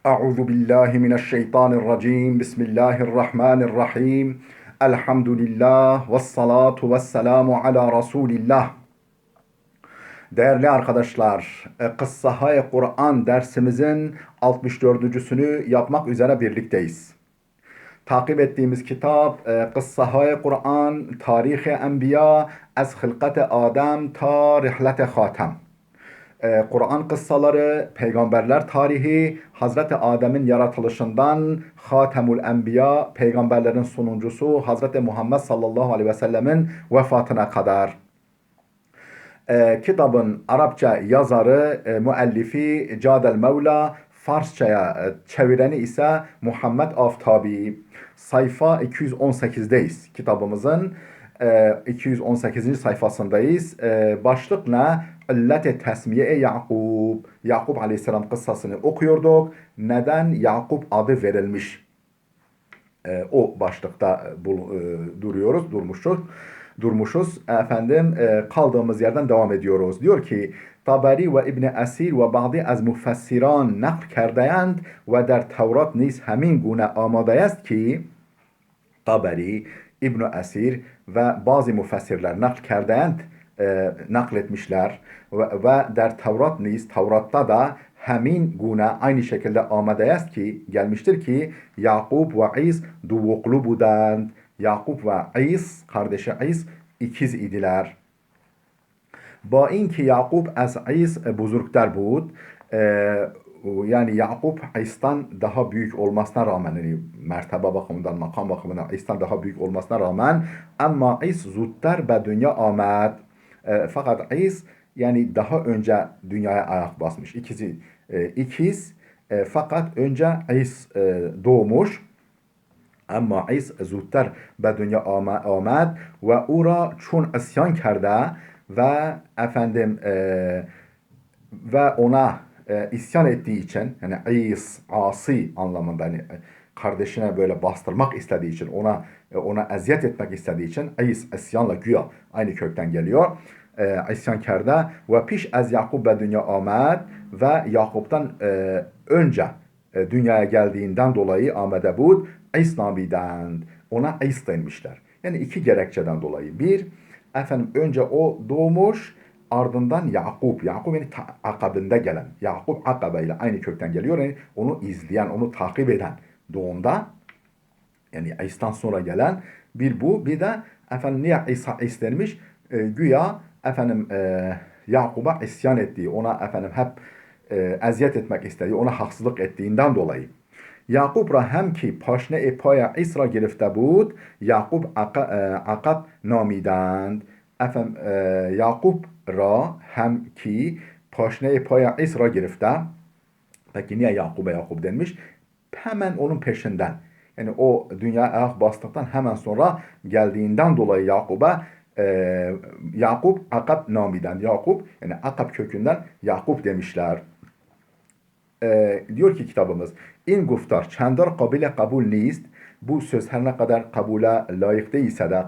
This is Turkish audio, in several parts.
Euzu billahi mineşşeytanirracim. Bismillahirrahmanirrahim. Elhamdülillah ve salatu ve selamu ala Resulillah. Değerli arkadaşlar, Kıssahâ-i Kur'an dersimizin 64.'sünü yapmak üzere birlikteyiz. Takip ettiğimiz kitap Kıssahâ-i Kur'an, Tarih-i Enbiya, Ez Hılkat-ı Adem ta Rihlet-i Hatem. Kur'an kıssaları, peygamberler tarihi, Hazreti Adem'in yaratılışından Hatemul Enbiya, peygamberlerin sonuncusu Hazreti Muhammed sallallahu aleyhi ve sellemin vefatına kadar. Kitabın Arapça yazarı, müellifi Cadel Mevla, Farsçaya çevireni ise Muhammed Aftabi. Sayfa 218'deyiz. Kitabımızın 218. sayfasındayız. Başlık ne? İllet-i tesmiye-i Yakub. Yakub aleyhisselam kıssasını okuyorduk. Neden Yakub adı verilmiş? O başlıkta durmuşuz. Efendim kaldığımız yerden devam ediyoruz. Diyor ki Taberi ve İbn Esir ve bazı az müfessiran nakl kerdeyند ve der Tevrat niz hemin gune amade است ki Taberi, İbn Esir ve bazı müfessirler nakl kerdeyند, nakletmişler ve der Tevrat niz Tevrat'ta da hemin gune aynı şekilde amade است ki gelmiştir ki Yakub ve İs duvuklu budand. Yakub ve İs, kardeşi İs ikiz idiler. Ba inki Yakub az İs buzurgtar bud. Yani Yakub İs'ten daha büyük olmasına rağmen, yani mertebe bakımından, makam bakımından İs'ten daha büyük olmasına rağmen ama İs zuttar be dünya amed. Fakat İs yani daha önce dünyaya ayak basmış. İkiz fakat önce İs doğmuş. اما عیس زودتر به دنیا آمد و او را چون اسیان کرده و efendim ve ona isyan ettiği için, yani İs asi anlamında, hani kardeşine böyle bastırmak istediği için, ona eziyet etmek istediği için İs isyanla güya aynı kökten geliyor. İsyankerde ve piş az Yakub ve dünya Ahmet ve Yakup'tan önce dünyaya geldiğinden dolayı Ahmet'e bud İs namidend, ona İs denmişler. Yani iki gerekçeden dolayı. Bir, efendim önce o doğmuş, ardından Yakub yani akabinde gelen, Yakub Akabe ile aynı kökten geliyor. Yani onu izleyen, onu takip eden doğumda, yani İs'ten sonra gelen bir bu. Bir de efendim niye İsa İs denmiş? Güya efendim Yakub'a isyan ettiği, ona efendim hep eziyet etmek istediği, ona haksızlık ettiğinden dolayı. Yakub را هم که پاشنه پای عیس را گرفته بود یعقوب عقب نامیدند. Efendim Yakub را hem ki paşne pay عیس را گرفته. Peki niye Yakub'a Yakub denmiş? Hemen onun peşinden. Yani o dünya ayak bastıktan hemen sonra geldiğinden dolayı Yakub'a Yakub akab namiden. Yakub yani akab kökünden Yakub demişler. Diyor ki kitabımız in guftar çendar kabile kabul nist, bu söz her ne kadar kabule layık değilse de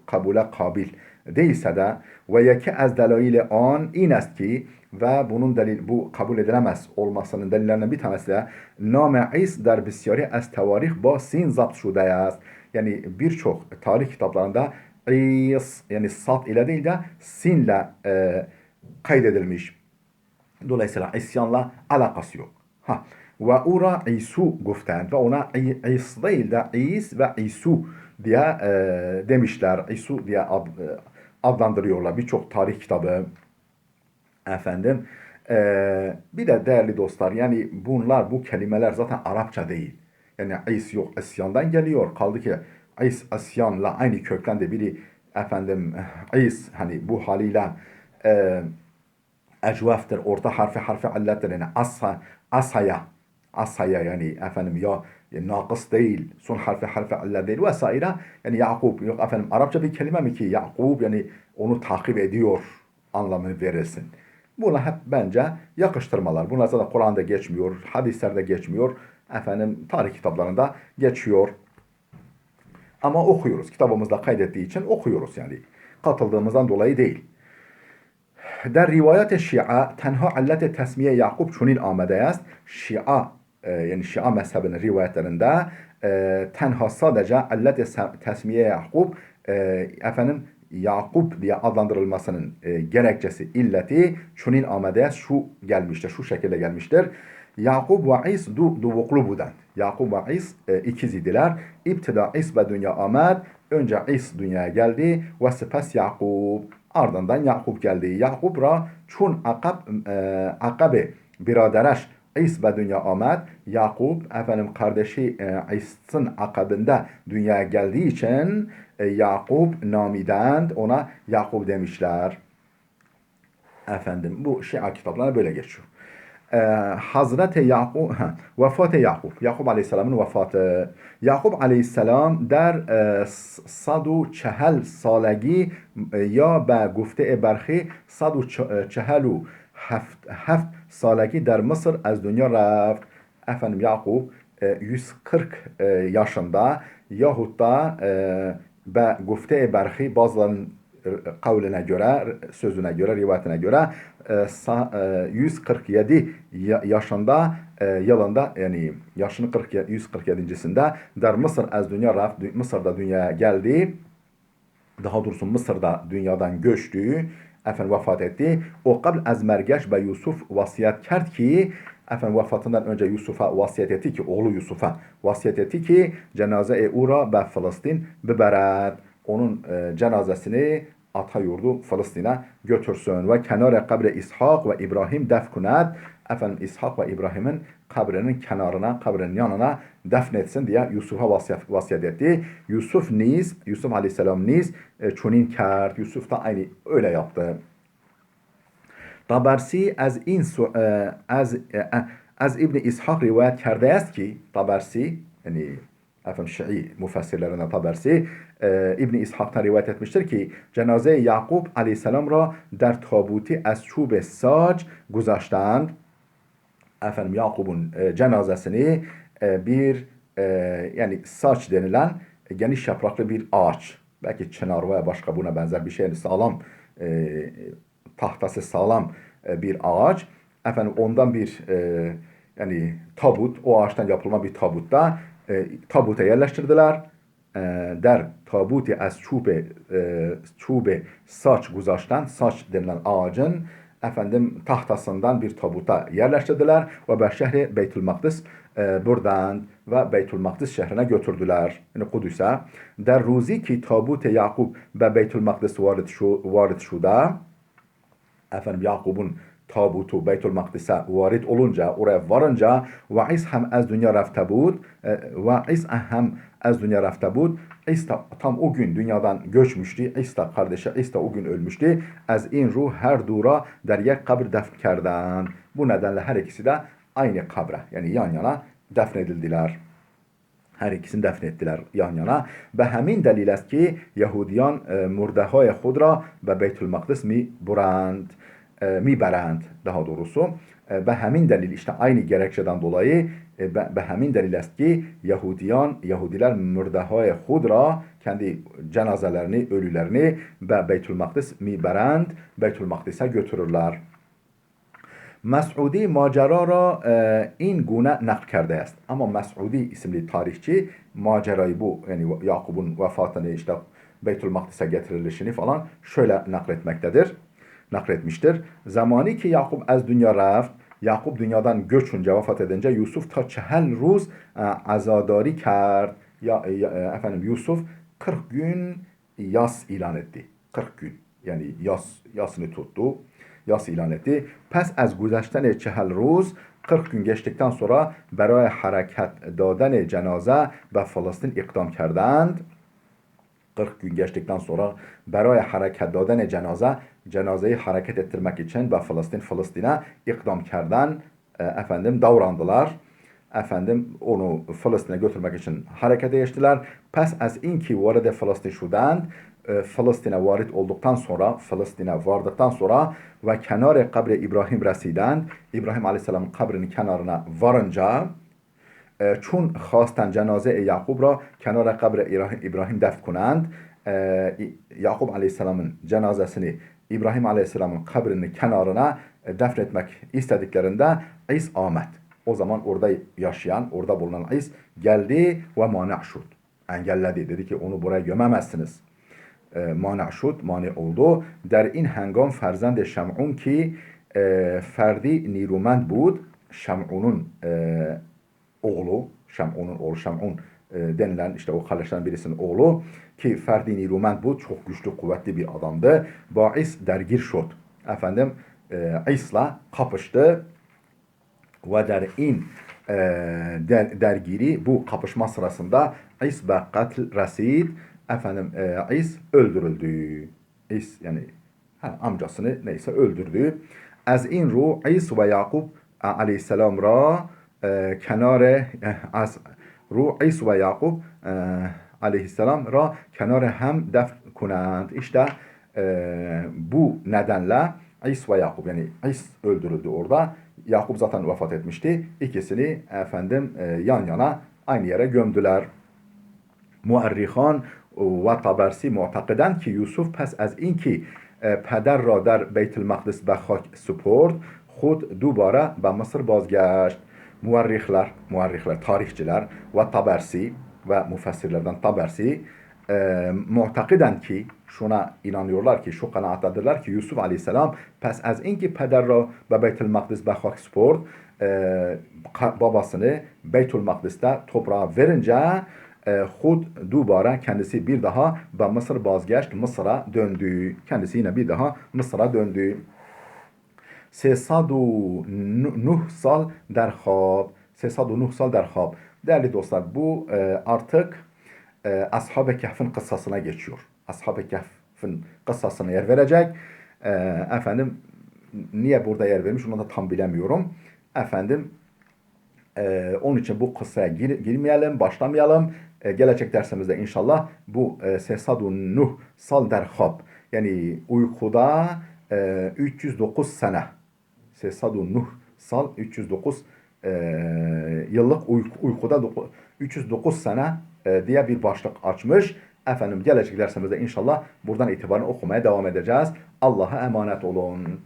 kabule kabil değilse de ve yeki az delaili an in est ki ve bunun delil, bu kabul edilemez olmasının delillerinden bir tanesi de name is der bisyari az tevarih ba sin zapt şude است. Yani birçok tarih kitaplarında is yani sat ile değil de sinle kaydedilmiş. Dolayısıyla isyanla alakası yok. Ve ura İsu guften ve ona İs değil de İs ve İsu diye demişler. İsu diye adlandırıyorlar birçok tarih kitabı. Efendim bir de değerli dostlar, yani bu kelimeler zaten Arapça değil. Yani İs yok, isyandan geliyor. Kaldı ki İs isyanla aynı kökten de biri efendim İs hani bu haliyle ecvaftır, orta harfi allettir, yani asaya yani efendim ya nakıs değil, son harfi allet değil vesaire. Yani Yakub yok efendim Arapça bir kelime mi ki Yakub yani onu takip ediyor anlamını verirsin. Buna hep bence yakıştırmalar. Bunlar zaten Kur'an'da geçmiyor, hadislerde geçmiyor, efendim tarih kitaplarında geçiyor. Ama okuyoruz. Kitabımızda kaydettiği için okuyoruz yani. Katıldığımızdan dolayı değil. در روایت شیعه تنها علت تسمیه یعقوب چنین آمده است. Şia yani Şia mezhebinin rivayetlerinde tenha sadece illet tesmiye Yakub efendim Yakup diye adlandırılmasının gerekçesi, illeti şunun amede şu gelmiştir, şu şekilde gelmiştir. Yakup ve İs duvuklu budan. Yakup ve İs ikiz idiler. İbtida İs ve dünya amed. Önce İs dünyaya geldi ve sepes Yakup. Ardından Yakup geldi. Yakup ra çun akabe biradereş İs ve dünya amed. Yakup efendim kardeşi İs'in akabinde dünyaya geldiği için Yakup namidend, ona Yakup demişler. Efendim bu Şia kitaplarına böyle geçiyor. Hazreti Yakup, vefatı Yakup, Yakup Aleyhisselam'ın vefatı. Yakup Aleyhisselam der 140 سالگی یا به گفته برخی 147 سالگی در Mısır از dünya reft. Efendim Yakup 140 yaşında yahut da به گفته برخی bazılarının kavline göre, sözüne göre, rivayetine göre 147 yaşında yılında, yani yaşını 147'sinde der Mısır az dünya raf, Mısır'da dünyaya geldi. Daha doğrusu Mısır'da dünyadan göçtü. Efendim vefat etti. O kabl az mergeç ve Yusuf vasiyet kert ki efendim vefatından önce Yusuf'a vasiyet etti ki, oğlu Yusuf'a vasiyet etti ki cenaze-i ura be Filistin bibered. Onun cenazesini ata yurdu Filistin'e götürsün ve kenara kabre İshak ve İbrahim defkunet. Efendim İshak ve İbrahim'in kabrinin kenarına, kabrinin yanına defnetsin diye Yusuf'a vasiyet etti. Yusuf Aleyhisselam niz çunin kert. Yusuf da aynı öyle yaptı. Tabersi az İbni İshak rivayet کرده است ki Tabersi, yani efendim Şii müfessirlerinden Tabersi İbni İshak'tan rivayet etmiştir ki cenaze Yakup Aleyhisselam ra der tabuti az çub sac گذاشتند. Efendim Yakup'un cenazesini bir yani saç denilen geniş yapraklı bir ağaç, belki çınar veya başka buna benzer bir şey, sağlam tahtası sağlam bir ağaç, efendim ondan bir yani tabut, o ağaçtan yapılma bir tabutta tabuta yerleştirdiler. Der tabuti az çube saç guzashtan, saç denilen ağacın efendim tahtasından bir tabuta yerleştirdiler ve be şehri Beytülmakdis buradan ve Beytülmakdis şehrine götürdüler. Yani Kudüs'e. Der ruzi ki tabut-i Yakup be Beytülmakdis varit şuda. Efendim Yakup'un tabutu Beytülmakdis'e varit olunca, oraya varınca ve İs hem az dünya rafte bud ve İs hem az dünya rafte bud. İs tam o gün dünyadan göçmüştü. İs kardeşi İs o gün ölmüştü. Az in ruh her dura der yek kabir defn kerden. Bu nedenle her ikisi de aynı kabre, yani yan yana defnedildiler. Her ikisini defnettiler yan yana. Ve hemin delil است ki Yahudiyan murdehay خود را به بیت المقدس میبرند daha doğrusu. Ve hemin delil, işte aynı gerekçeden dolayı ve hemin delil است ki Yahudiler murdehay خود را, kendi cenazelerini, ölülerini ve Beytülmakdis miberend, Beytülmakdis'e götürürler. Mes'udi macera ra in gune nakl کرده است. Ama Mes'udi isimli tarihçi macerayı, bu yani Yakup'un vefatını, işte Beytülmakdis'e getirilişini falan şöyle nakletmiştir. Zamanı ki Yakup az dünya reft, Yakup dünyadan göçünce, vefat edince Yusuf ta 40 روز azadari kerd. Efendim Yusuf 40 gün yas ilan etti. 40 gün yani yasını tuttu. Yas ilan etti. Pes az گذشتن 40 روز, 40 gün geçtikten sonra برای حرکت دادن cenaze به فلسطین اقدام کردند. 40 gün geçtikten sonra برای حرکت دادن cenazeyi hareket ettirmek için ve Filistin'e ikdam kerden, efendim davrandılar. Efendim onu Filistin'e götürmek için harekete geçtiler. Pes az inki varide Filistin şudand, Filistin'e varit olduktan sonra, Filistin'e vardıktan sonra ve kenarı kabri İbrahim residen, İbrahim Aleyhisselam'ın kabrinin kenarına varınca çun خواستن cenaze Yakup ra kenara kabre İbrahim def kunand, Yakup Aleyhisselam'ın cenazesini İbrahim Aleyhisselam'ın kabrinin kenarına defnetmek istediklerinde İs Ahmet, O zaman orada yaşayan, orada bulunan is geldi ve mani' şud. Engelledi. Dedi ki onu buraya gömemezsiniz. Mani' şud, mani oldu. Der in hengam ferzend Şem'un ki ferdi nirumend bud. Şem'un'un oğlu, Şem'un denilen işte o kardeşlerin birisinin oğlu ki ferdi nirumend bud, çok güçlü, kuvvetli bir adamdı. Ba'is dergir şud. Efendim İs'la kapıştı ve der in dergiri, bu kapışma sırasında İs ve katil rasid, efendim İs öldürüldü. İs yani amcasını neyse öldürdü. Az in ru İs ve Yakub aleyhisselam ra kenare az ru İs ve Yakub aleyhisselam ra kenare hem def kunand. İşte bu nedenle İs ve Yakub, yani İs öldürüldü orada. Yakup zaten vefat etmişti. İkisini efendim yan yana aynı yere gömdüler. Muarrihan ve Tabersi mu'takiden ki Yusuf pes az inki peder را در بیت المقدس به خاک سپرد خود دوباره به مصر بازگشت. Muarrihler, tarihçiler ve Tabersi ve müfessirlerden Tabersi mu'takiden ki, şuna inanıyorlar ki, şu kanaattedirler ki Yusuf aleyhisselam pes az inki peder ra ve Beytül Makdis be hak sport, babasını Beytül Makdis'te toprağa verince Hud dubara, kendisi bir daha ve Mısır bazgeçt, Mısır'a döndü. Kendisi yine bir daha Mısır'a döndü. 309 sal der khab. 309 sal der khab. Değerli dostlar, bu artık Ashab-ı Kehf'in kıssasına geçiyor. Ashab-ı Kehf'in kıssasına yer verecek. Efendim niye burada yer vermiş onu da tam bilemiyorum. Efendim onun için bu kıssaya girmeyelim, başlamayalım. Gelecek dersimizde inşallah bu Sesadun Nuh sal der khab, yani uykuda 309 sene. Sesadun Nuh sal 309 yıllık uykuda 309 sene diye bir başlık açmış. Efendim gelecek dersimizde inşallah buradan itibaren okumaya devam edeceğiz. Allah'a emanet olun.